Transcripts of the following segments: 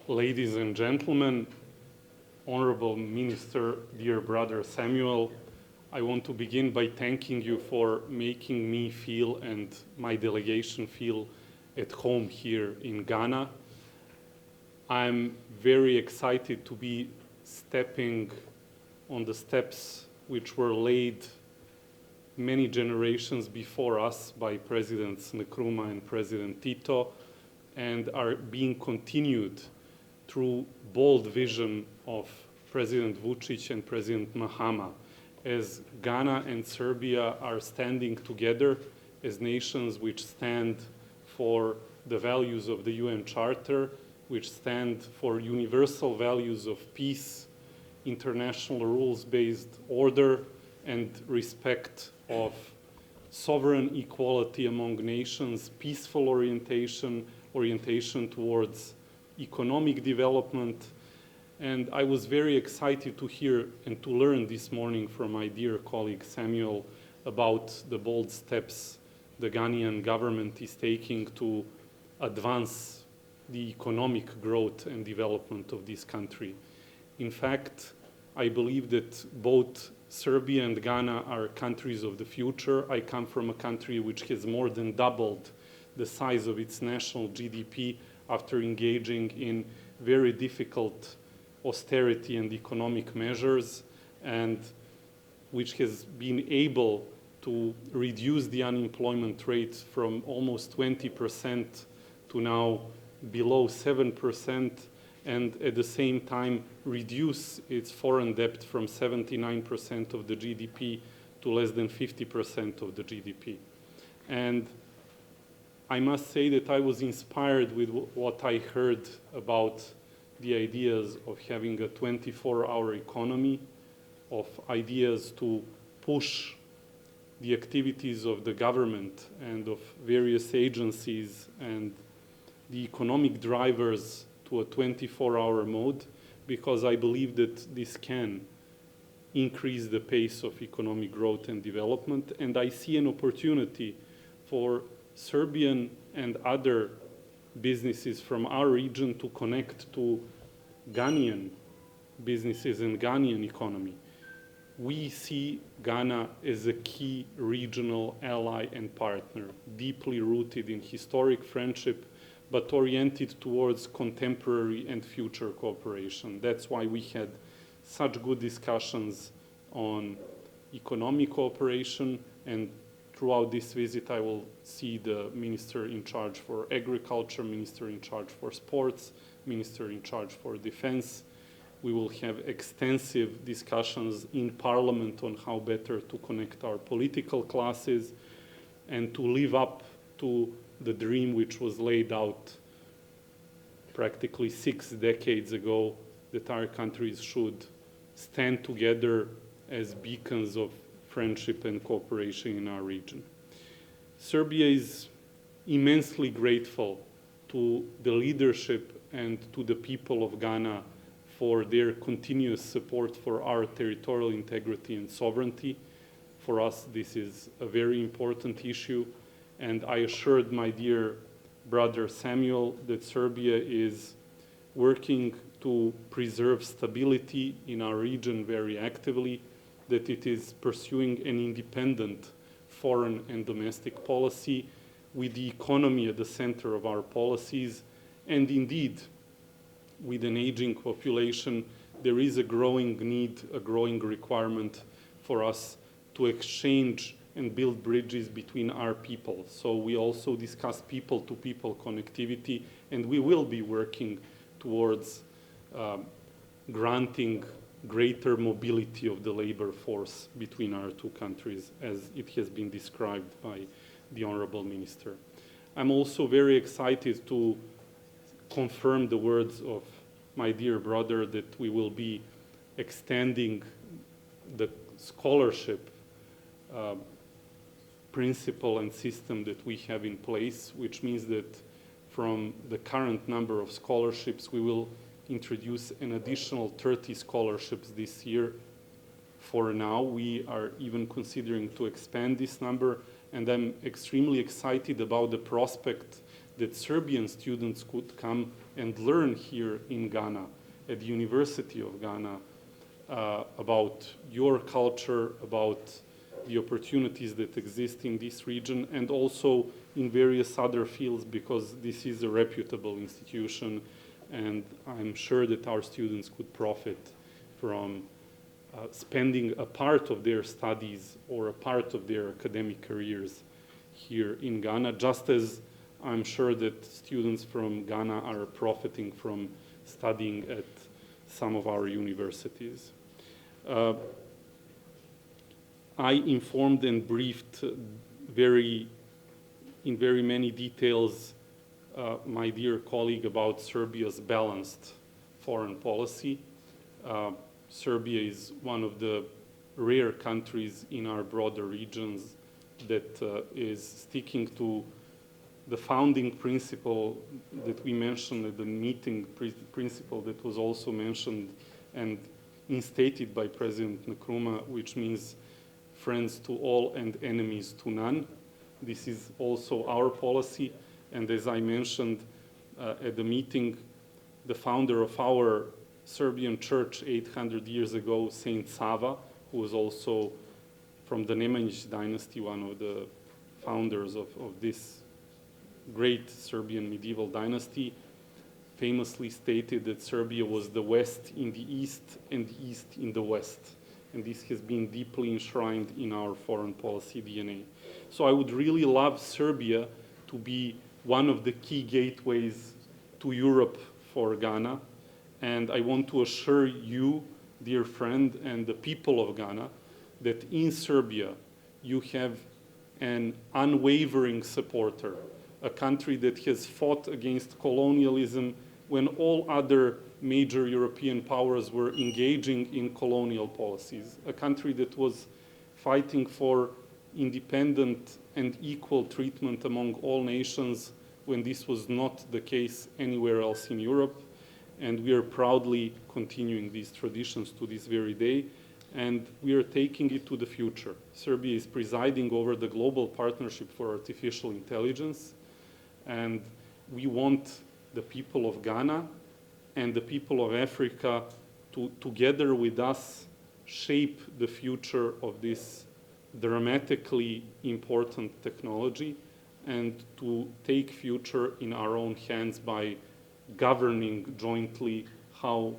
Ladies and gentlemen, Honorable Minister, dear brother Samuel, I want to begin by thanking you for making me feel and my delegation feel at home here in Ghana. I'm very excited to be stepping on the steps which were laid many generations before us by Presidents Nkrumah and President Tito, and are being continued through bold vision of President Vučić and President Mahama, as Ghana and Serbia are standing together as nations which stand for the values of the UN Charter, which stand for universal values of peace, international rules-based order, and respect of sovereign equality among nations, peaceful orientation towards economic development. And I was very excited to hear and to learn this morning from my dear colleague Samuel about the bold steps the Ghanaian government is taking to advance the economic growth and development of this country. In fact, I believe that both Serbia and Ghana are countries of the future. I come from a country which has more than doubled the size of its national GDP after engaging in very difficult austerity and economic measures, and which has been able to reduce the unemployment rate from almost 20% to now below 7%, and at the same time reduce its foreign debt from 79% of the GDP to less than 50% of the GDP. And I must say that I was inspired with what I heard about the ideas of having a 24-hour economy, of ideas to push the activities of the government and of various agencies and the economic drivers to a 24-hour mode, because I believe that this can increase the pace of economic growth and development. And I see an opportunity for Serbian and other businesses from our region to connect to Ghanaian businesses and Ghanaian economy. We see Ghana as a key regional ally and partner, deeply rooted in historic friendship, but oriented towards contemporary and future cooperation. That's why we had such good discussions on economic cooperation, and throughout this visit I will see the Minister in charge for Agriculture, Minister in charge for Sports, Minister in charge for Defense. We will have extensive discussions in Parliament on how better to connect our political classes and to live up to the dream which was laid out practically 6 decades ago, that our countries should stand together as beacons of friendship and cooperation in our region. Serbia is immensely grateful to the leadership and to the people of Ghana for their continuous support for our territorial integrity and sovereignty. For us, this is a very important issue, and I assured my dear brother Samuel that Serbia is working to preserve stability in our region very actively, that it is pursuing an independent foreign and domestic policy with the economy at the center of our policies. And indeed, with an aging population, there is a growing need, a growing requirement for us to exchange and build bridges between our people. So we also discuss people-to-people connectivity, and we will be working towards granting greater mobility of the labor force between our two countries, as it has been described by the Honorable Minister. I'm also very excited to confirm the words of my dear brother that we will be extending the scholarship principle and system that we have in place, which means that from the current number of scholarships, we will introduce an additional 30 scholarships this year. For now, we are even considering to expand this number, and I'm extremely excited about the prospect that Serbian students could come and learn here in Ghana, at the University of Ghana, about your culture, about the opportunities that exist in this region, and also in various other fields, because this is a reputable institution, and I'm sure that our students could profit from spending a part of their studies or a part of their academic careers here in Ghana, just as I'm sure that students from Ghana are profiting from studying at some of our universities. I informed and briefed in very many details my dear colleague about Serbia's balanced foreign policy. Serbia is one of the rare countries in our broader regions that is sticking to the founding principle that we mentioned at the meeting, principle that was also mentioned and instated by President Nkrumah, which means friends to all and enemies to none. This is also our policy, and as I mentioned at the meeting, the founder of our Serbian church 800 years ago, Saint Sava, who was also from the Nemanjić dynasty, one of the founders of this great Serbian medieval dynasty, famously stated that Serbia was the West in the East and the East in the West. And this has been deeply enshrined in our foreign policy DNA. So I would really love Serbia to be one of the key gateways to Europe for Ghana. And I want to assure you, dear friend, and the people of Ghana, that in Serbia you have an unwavering supporter, a country that has fought against colonialism when all other major European powers were engaging in colonial policies, a country that was fighting for independent and equal treatment among all nations when this was not the case anywhere else in Europe. And we are proudly continuing these traditions to this very day, and we are taking it to the future. Serbia is presiding over the Global Partnership for Artificial Intelligence, and we want the people of Ghana and the people of Africa to, together with us, shape the future of this dramatically important technology, and to take future in our own hands by governing jointly how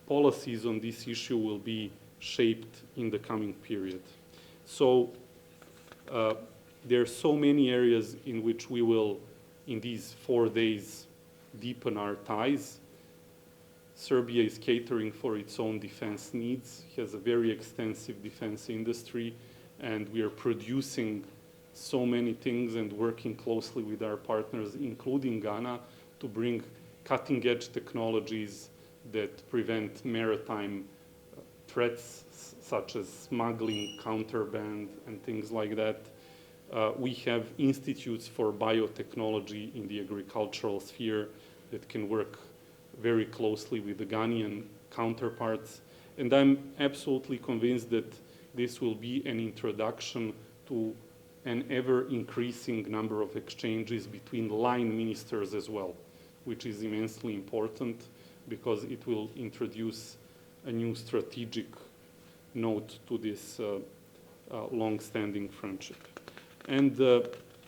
policies on this issue will be shaped in the coming period. So there are so many areas in which we will, in these 4 days, deepen our ties. Serbia is catering for its own defense needs, has a very extensive defense industry, and we are producing so many things and working closely with our partners, including Ghana, to bring cutting-edge technologies that prevent maritime threats such as smuggling, contraband, and things like that. We have institutes for biotechnology in the agricultural sphere that can work very closely with the Ghanaian counterparts. And I'm absolutely convinced that this will be an introduction to an ever-increasing number of exchanges between line ministers as well, which is immensely important because it will introduce a new strategic note to this long-standing friendship. And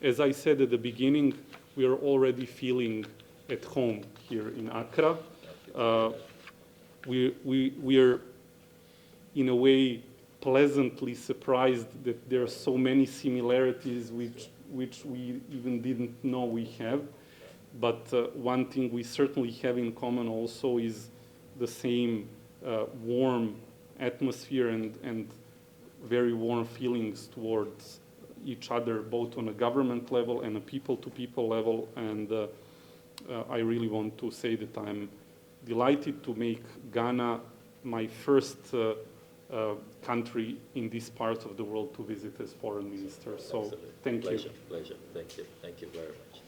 as I said at the beginning, we are already feeling at home here in Accra. We are, in a way, pleasantly surprised that there are so many similarities which we even didn't know we have. But one thing we certainly have in common also is the same warm atmosphere and very warm feelings towards each other, both on a government level and a people-to-people level. And I really want to say that I'm delighted to make Ghana my first country in this part of the world to visit as foreign minister. So thank you. Pleasure. Thank you very much.